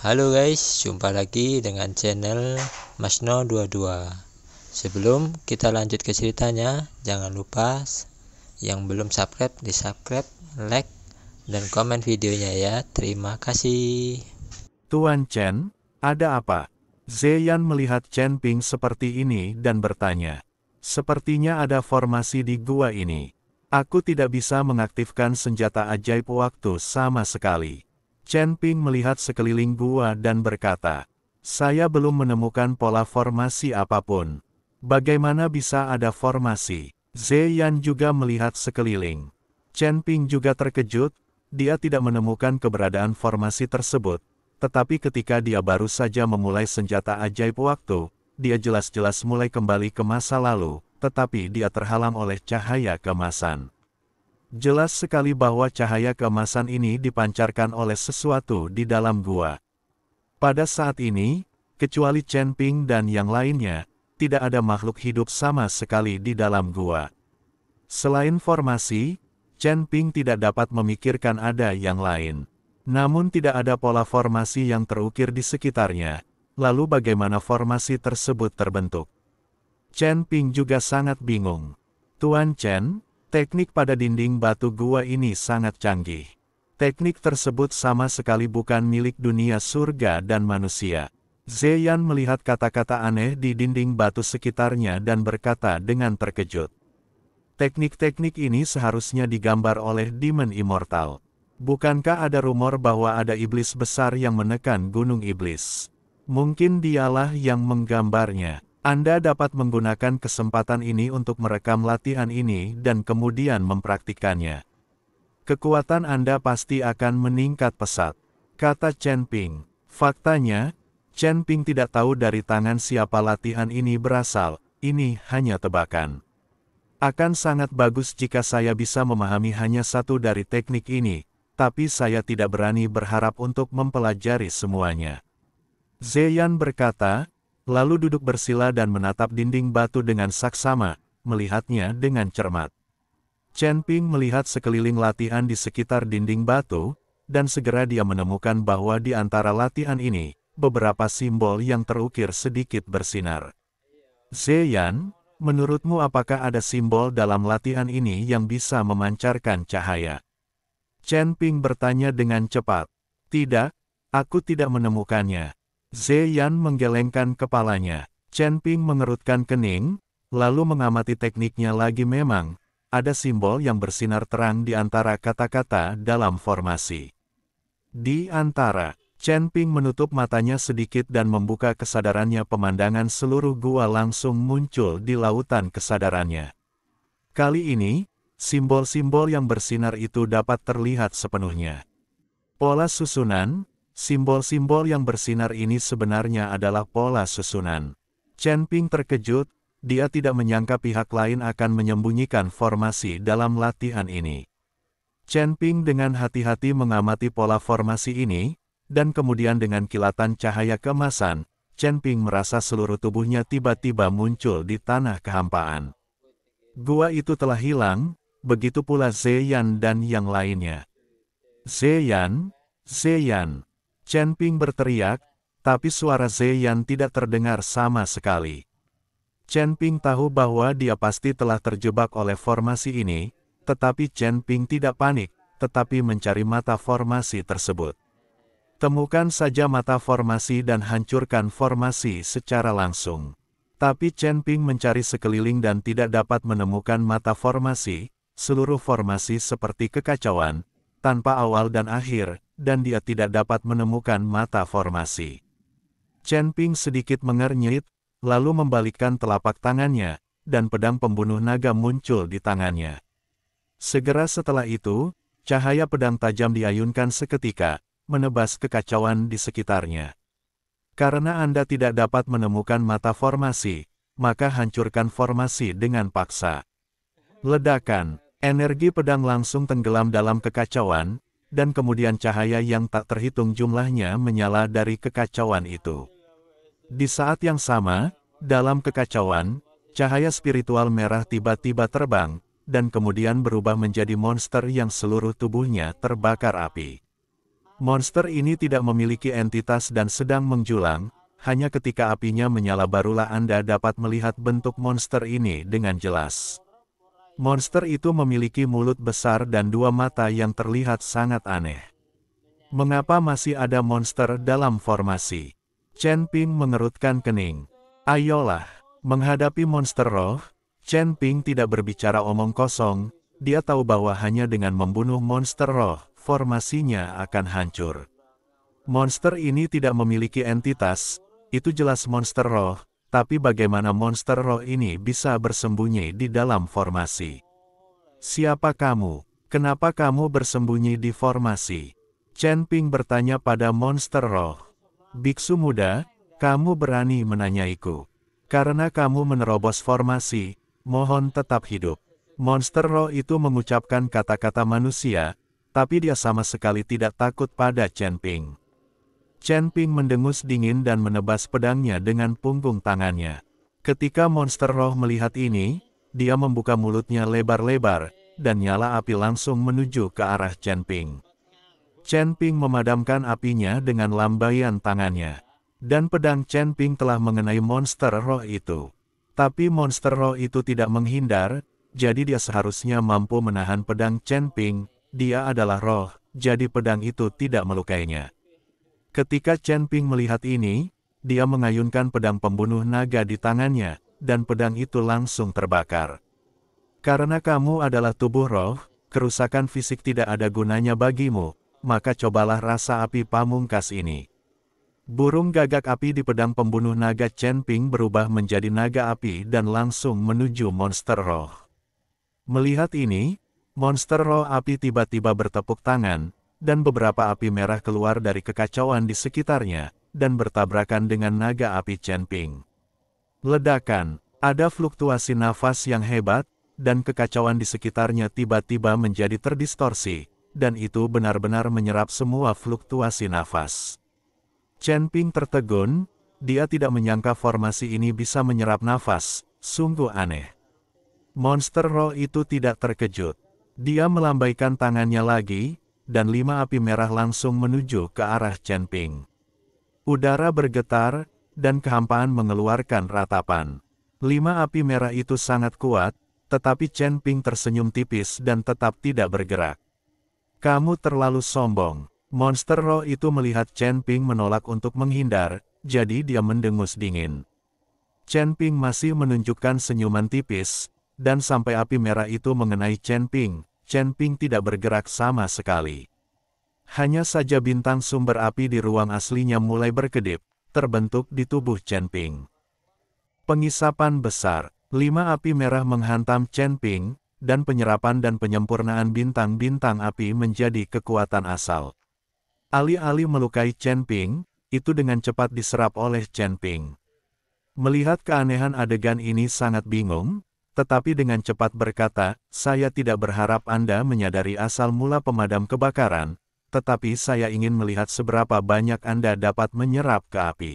Halo guys, jumpa lagi dengan channel Masno22. Sebelum kita lanjut ke ceritanya, jangan lupa yang belum subscribe di subscribe, like, dan komen videonya ya. Terima kasih. Tuan Chen, ada apa? Zeyan melihat Chen Ping seperti ini dan bertanya. Sepertinya ada formasi di gua ini. Aku tidak bisa mengaktifkan senjata ajaib waktu sama sekali. Chen Ping melihat sekeliling gua dan berkata, saya belum menemukan pola formasi apapun. Bagaimana bisa ada formasi? Zeyan juga melihat sekeliling. Chen Ping juga terkejut, dia tidak menemukan keberadaan formasi tersebut. Tetapi ketika dia baru saja memulai senjata ajaib waktu, dia jelas-jelas mulai kembali ke masa lalu, tetapi dia terhalang oleh cahaya keemasan. Jelas sekali bahwa cahaya keemasan ini dipancarkan oleh sesuatu di dalam gua. Pada saat ini, kecuali Chen Ping dan yang lainnya, tidak ada makhluk hidup sama sekali di dalam gua. Selain formasi, Chen Ping tidak dapat memikirkan ada yang lain. Namun tidak ada pola formasi yang terukir di sekitarnya, lalu bagaimana formasi tersebut terbentuk? Chen Ping juga sangat bingung. Tuan Chen, teknik pada dinding batu gua ini sangat canggih. Teknik tersebut sama sekali bukan milik dunia surga dan manusia. Zeyan melihat kata-kata aneh di dinding batu sekitarnya dan berkata dengan terkejut. Teknik-teknik ini seharusnya digambar oleh Demon Immortal. Bukankah ada rumor bahwa ada iblis besar yang menekan Gunung Iblis? Mungkin dialah yang menggambarnya. Anda dapat menggunakan kesempatan ini untuk merekam latihan ini dan kemudian mempraktikannya. Kekuatan Anda pasti akan meningkat pesat, kata Chen Ping. Faktanya, Chen Ping tidak tahu dari tangan siapa latihan ini berasal, ini hanya tebakan. Akan sangat bagus jika saya bisa memahami hanya satu dari teknik ini, tapi saya tidak berani berharap untuk mempelajari semuanya. Zeyan berkata, lalu duduk bersila dan menatap dinding batu dengan saksama, melihatnya dengan cermat. Chen Ping melihat sekeliling latihan di sekitar dinding batu, dan segera dia menemukan bahwa di antara latihan ini, beberapa simbol yang terukir sedikit bersinar. Zeyan, menurutmu apakah ada simbol dalam latihan ini yang bisa memancarkan cahaya? Chen Ping bertanya dengan cepat. Tidak, aku tidak menemukannya. Zeyan menggelengkan kepalanya. Chen Ping mengerutkan kening, lalu mengamati tekniknya lagi. Memang, ada simbol yang bersinar terang di antara kata-kata dalam formasi. Di antara, Chen Ping menutup matanya sedikit dan membuka kesadarannya. Pemandangan seluruh gua langsung muncul di lautan kesadarannya. Kali ini, simbol-simbol yang bersinar itu dapat terlihat sepenuhnya. Pola susunan, simbol-simbol yang bersinar ini sebenarnya adalah pola susunan. Chen Ping terkejut, dia tidak menyangka pihak lain akan menyembunyikan formasi dalam latihan ini. Chen Ping dengan hati-hati mengamati pola formasi ini, dan kemudian dengan kilatan cahaya keemasan, Chen Ping merasa seluruh tubuhnya tiba-tiba muncul di tanah kehampaan. Gua itu telah hilang, begitu pula Zeyan dan yang lainnya. Zeyan, Zeyan, Chen Ping berteriak, tapi suara Zeyan tidak terdengar sama sekali. Chen Ping tahu bahwa dia pasti telah terjebak oleh formasi ini, tetapi Chen Ping tidak panik, tetapi mencari mata formasi tersebut. Temukan saja mata formasi dan hancurkan formasi secara langsung. Tapi Chen Ping mencari sekeliling dan tidak dapat menemukan mata formasi, seluruh formasi seperti kekacauan, tanpa awal dan akhir, dan dia tidak dapat menemukan mata formasi. Chen Ping sedikit mengernyit, lalu membalikkan telapak tangannya, dan pedang pembunuh naga muncul di tangannya. Segera setelah itu, cahaya pedang tajam diayunkan seketika, menebas kekacauan di sekitarnya. Karena Anda tidak dapat menemukan mata formasi, maka hancurkan formasi dengan paksa. Ledakan, energi pedang langsung tenggelam dalam kekacauan, dan kemudian cahaya yang tak terhitung jumlahnya menyala dari kekacauan itu. Di saat yang sama, dalam kekacauan, cahaya spiritual merah tiba-tiba terbang, dan kemudian berubah menjadi monster yang seluruh tubuhnya terbakar api. Monster ini tidak memiliki entitas dan sedang menjulang, hanya ketika apinya menyala barulah Anda dapat melihat bentuk monster ini dengan jelas. Monster itu memiliki mulut besar dan dua mata yang terlihat sangat aneh. Mengapa masih ada monster dalam formasi? Chen Ping mengerutkan kening. Ayolah, menghadapi monster roh. Chen Ping tidak berbicara omong kosong, dia tahu bahwa hanya dengan membunuh monster roh, formasinya akan hancur. Monster ini tidak memiliki entitas, itu jelas monster roh, tapi bagaimana monster roh ini bisa bersembunyi di dalam formasi? Siapa kamu? Kenapa kamu bersembunyi di formasi? Chen Ping bertanya pada monster roh. Biksu muda, kamu berani menanyaiku. Karena kamu menerobos formasi, mohon tetap hidup. Monster roh itu mengucapkan kata-kata manusia, tapi dia sama sekali tidak takut pada Chen Ping. Chen Ping mendengus dingin dan menebas pedangnya dengan punggung tangannya. Ketika monster roh melihat ini, dia membuka mulutnya lebar-lebar, dan nyala api langsung menuju ke arah Chen Ping. Chen Ping memadamkan apinya dengan lambaian tangannya. Dan pedang Chen Ping telah mengenai monster roh itu. Tapi monster roh itu tidak menghindar, jadi dia seharusnya mampu menahan pedang Chen Ping. Dia adalah roh, jadi pedang itu tidak melukainya. Ketika Chen Ping melihat ini, dia mengayunkan pedang pembunuh naga di tangannya, dan pedang itu langsung terbakar. Karena kamu adalah tubuh roh, kerusakan fisik tidak ada gunanya bagimu, maka cobalah rasa api pamungkas ini. Burung gagak api di pedang pembunuh naga Chen Ping berubah menjadi naga api dan langsung menuju monster roh. Melihat ini, monster roh api tiba-tiba bertepuk tangan, dan beberapa api merah keluar dari kekacauan di sekitarnya, dan bertabrakan dengan naga api Chen Ping. Ledakan, ada fluktuasi nafas yang hebat, dan kekacauan di sekitarnya tiba-tiba menjadi terdistorsi, dan itu benar-benar menyerap semua fluktuasi nafas. Chen Ping tertegun, dia tidak menyangka formasi ini bisa menyerap nafas, sungguh aneh. Monster roh itu tidak terkejut. Dia melambaikan tangannya lagi, dan 5 api merah langsung menuju ke arah Chen Ping. Udara bergetar, dan kehampaan mengeluarkan ratapan. 5 api merah itu sangat kuat, tetapi Chen Ping tersenyum tipis dan tetap tidak bergerak. Kamu terlalu sombong. Monster roh itu melihat Chen Ping menolak untuk menghindar, jadi dia mendengus dingin. Chen Ping masih menunjukkan senyuman tipis, dan sampai api merah itu mengenai Chen Ping tidak bergerak sama sekali. Hanya saja bintang sumber api di ruang aslinya mulai berkedip, terbentuk di tubuh Chen Ping. Pengisapan besar, 5 api merah menghantam Chen Ping, dan penyerapan dan penyempurnaan bintang-bintang api menjadi kekuatan asal. Alih-alih melukai Chen Ping, itu dengan cepat diserap oleh Chen Ping. Melihat keanehan adegan ini sangat bingung, tetapi dengan cepat berkata, saya tidak berharap Anda menyadari asal mula pemadam kebakaran, tetapi saya ingin melihat seberapa banyak Anda dapat menyerap ke api.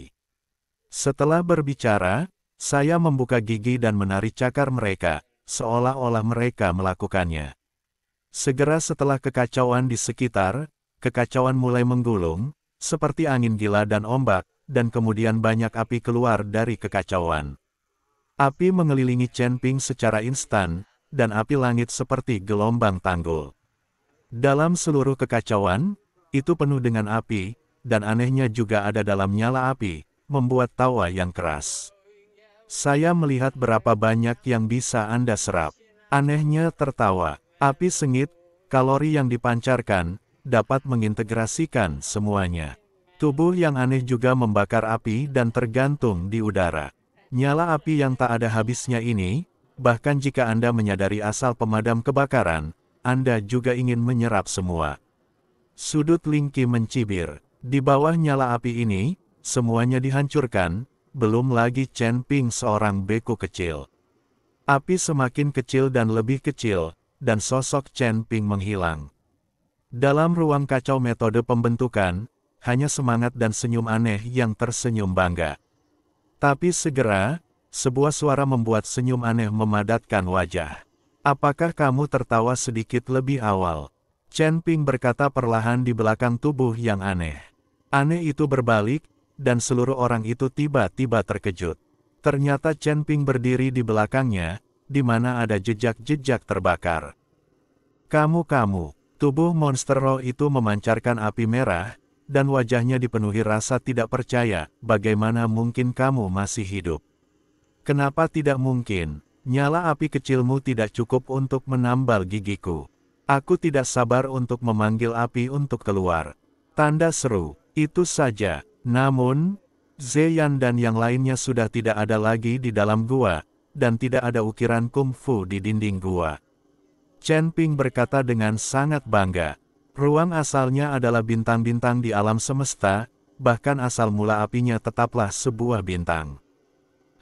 Setelah berbicara, saya membuka gigi dan menarik cakar mereka, seolah-olah mereka melakukannya. Segera setelah kekacauan di sekitar, kekacauan mulai menggulung, seperti angin gila dan ombak, dan kemudian banyak api keluar dari kekacauan. Api mengelilingi Chen Ping secara instan, dan api langit seperti gelombang tanggul. Dalam seluruh kekacauan, itu penuh dengan api, dan anehnya juga ada dalam nyala api, membuat tawa yang keras. Saya melihat berapa banyak yang bisa Anda serap. Anehnya tertawa, api sengit, kalori yang dipancarkan, dapat mengintegrasikan semuanya. Tubuh yang aneh juga membakar api dan tergantung di udara. Nyala api yang tak ada habisnya ini, bahkan jika Anda menyadari asal pemadam kebakaran, Anda juga ingin menyerap semua. Sudut Lingqi mencibir. Di bawah nyala api ini, semuanya dihancurkan, belum lagi Chen Ping seorang beku kecil. Api semakin kecil dan lebih kecil, dan sosok Chen Ping menghilang. Dalam ruang kacau metode pembentukan, hanya semangat dan senyum aneh yang tersenyum bangga. Tapi segera, sebuah suara membuat senyum aneh memadatkan wajah. Apakah kamu tertawa sedikit lebih awal? Chen Ping berkata perlahan di belakang tubuh yang aneh. Aneh itu berbalik, dan seluruh orang itu tiba-tiba terkejut. Ternyata Chen Ping berdiri di belakangnya, di mana ada jejak-jejak terbakar. Kamu, tubuh monster roh itu memancarkan api merah, dan wajahnya dipenuhi rasa tidak percaya, bagaimana mungkin kamu masih hidup? Kenapa tidak mungkin? Nyala api kecilmu tidak cukup untuk menambal gigiku. Aku tidak sabar untuk memanggil api untuk keluar. Tanda seru, itu saja. Namun, Zeyan dan yang lainnya sudah tidak ada lagi di dalam gua, dan tidak ada ukiran kungfu di dinding gua. Chen Ping berkata dengan sangat bangga. Ruang asalnya adalah bintang-bintang di alam semesta, bahkan asal mula apinya tetaplah sebuah bintang.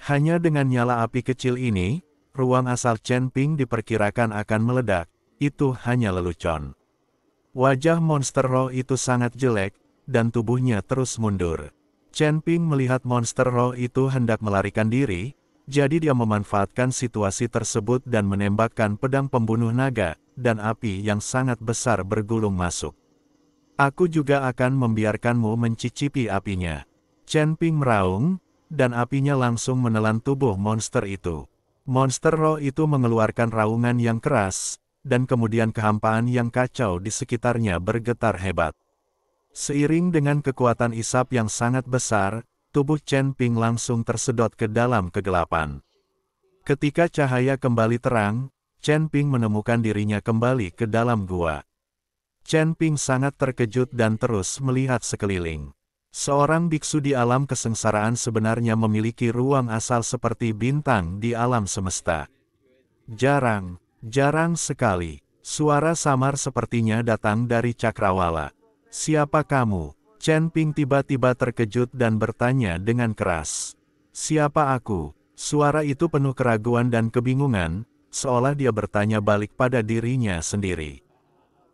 Hanya dengan nyala api kecil ini, ruang asal Chen Ping diperkirakan akan meledak, itu hanya lelucon. Wajah monster roh itu sangat jelek, dan tubuhnya terus mundur. Chen Ping melihat monster roh itu hendak melarikan diri, jadi dia memanfaatkan situasi tersebut dan menembakkan pedang pembunuh naga, dan api yang sangat besar bergulung masuk. Aku juga akan membiarkanmu mencicipi apinya. Chen Ping meraung, dan apinya langsung menelan tubuh monster itu. Monster roh itu mengeluarkan raungan yang keras, dan kemudian kehampaan yang kacau di sekitarnya bergetar hebat. Seiring dengan kekuatan isap yang sangat besar, tubuh Chen Ping langsung tersedot ke dalam kegelapan. Ketika cahaya kembali terang, Chen Ping menemukan dirinya kembali ke dalam gua. Chen Ping sangat terkejut dan terus melihat sekeliling. Seorang biksu di alam kesengsaraan sebenarnya memiliki ruang asal seperti bintang di alam semesta. Jarang sekali, suara samar sepertinya datang dari cakrawala. Siapa kamu? Chen Ping tiba-tiba terkejut dan bertanya dengan keras. Siapa aku? Suara itu penuh keraguan dan kebingungan, seolah dia bertanya balik pada dirinya sendiri.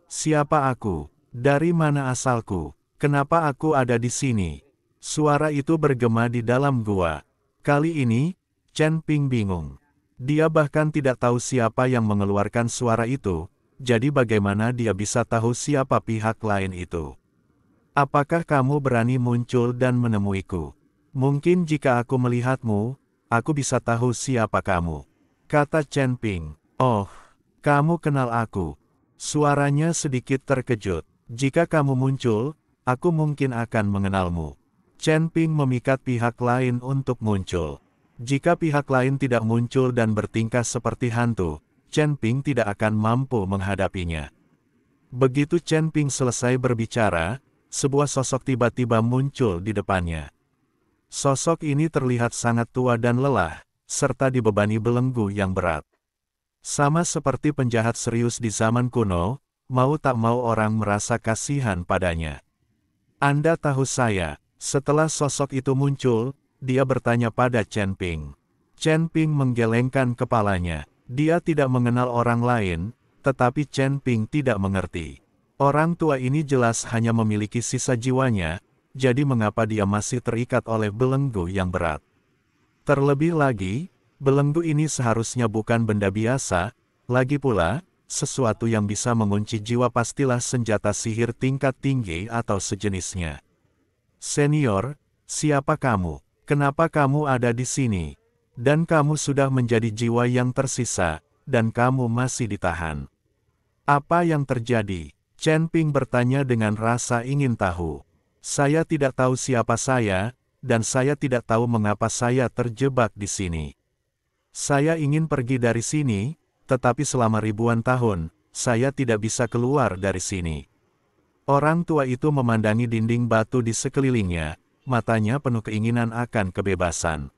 Siapa aku? Dari mana asalku? Kenapa aku ada di sini? Suara itu bergema di dalam gua. Kali ini, Chen Ping bingung. Dia bahkan tidak tahu siapa yang mengeluarkan suara itu, jadi bagaimana dia bisa tahu siapa pihak lain itu? Apakah kamu berani muncul dan menemuiku? Mungkin jika aku melihatmu, aku bisa tahu siapa kamu. Kata Chen Ping. Oh, kamu kenal aku. Suaranya sedikit terkejut. Jika kamu muncul, aku mungkin akan mengenalmu. Chen Ping memikat pihak lain untuk muncul. Jika pihak lain tidak muncul dan bertingkah seperti hantu, Chen Ping tidak akan mampu menghadapinya. Begitu Chen Ping selesai berbicara, sebuah sosok tiba-tiba muncul di depannya. Sosok ini terlihat sangat tua dan lelah, serta dibebani belenggu yang berat. Sama seperti penjahat serius di zaman kuno, mau tak mau orang merasa kasihan padanya. Anda tahu saya. Setelah sosok itu muncul, dia bertanya pada Chen Ping. Chen Ping menggelengkan kepalanya. Dia tidak mengenal orang lain, tetapi Chen Ping tidak mengerti. Orang tua ini jelas hanya memiliki sisa jiwanya, jadi mengapa dia masih terikat oleh belenggu yang berat? Terlebih lagi, belenggu ini seharusnya bukan benda biasa, lagi pula, sesuatu yang bisa mengunci jiwa pastilah senjata sihir tingkat tinggi atau sejenisnya. Senior, siapa kamu? Kenapa kamu ada di sini? Dan kamu sudah menjadi jiwa yang tersisa, dan kamu masih ditahan. Apa yang terjadi? Chen Ping bertanya dengan rasa ingin tahu. Saya tidak tahu siapa saya, dan saya tidak tahu mengapa saya terjebak di sini. Saya ingin pergi dari sini, tetapi selama ribuan tahun, saya tidak bisa keluar dari sini. Orang tua itu memandangi dinding batu di sekelilingnya, matanya penuh keinginan akan kebebasan.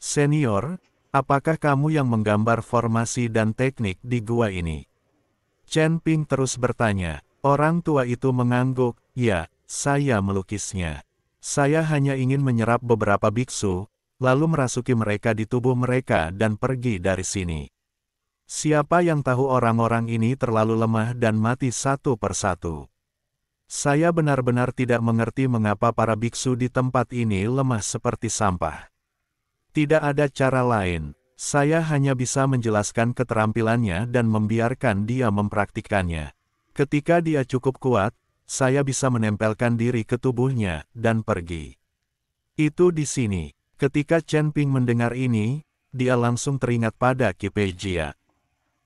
Senior, apakah kamu yang menggambar formasi dan teknik di gua ini? Chen Ping terus bertanya. Orang tua itu mengangguk, ya, saya melukisnya. Saya hanya ingin menyerap beberapa biksu, lalu merasuki mereka di tubuh mereka dan pergi dari sini. Siapa yang tahu orang-orang ini terlalu lemah dan mati satu persatu. Saya benar-benar tidak mengerti mengapa para biksu di tempat ini lemah seperti sampah. Tidak ada cara lain, saya hanya bisa menjelaskan keterampilannya dan membiarkan dia mempraktikkannya. Ketika dia cukup kuat, saya bisa menempelkan diri ke tubuhnya dan pergi. Itu di sini. Ketika Chen Ping mendengar ini, dia langsung teringat pada Qi Peijia.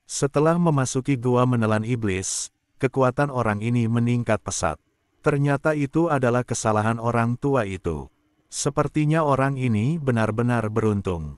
Setelah memasuki gua menelan iblis, kekuatan orang ini meningkat pesat. Ternyata itu adalah kesalahan orang tua itu. Sepertinya orang ini benar-benar beruntung.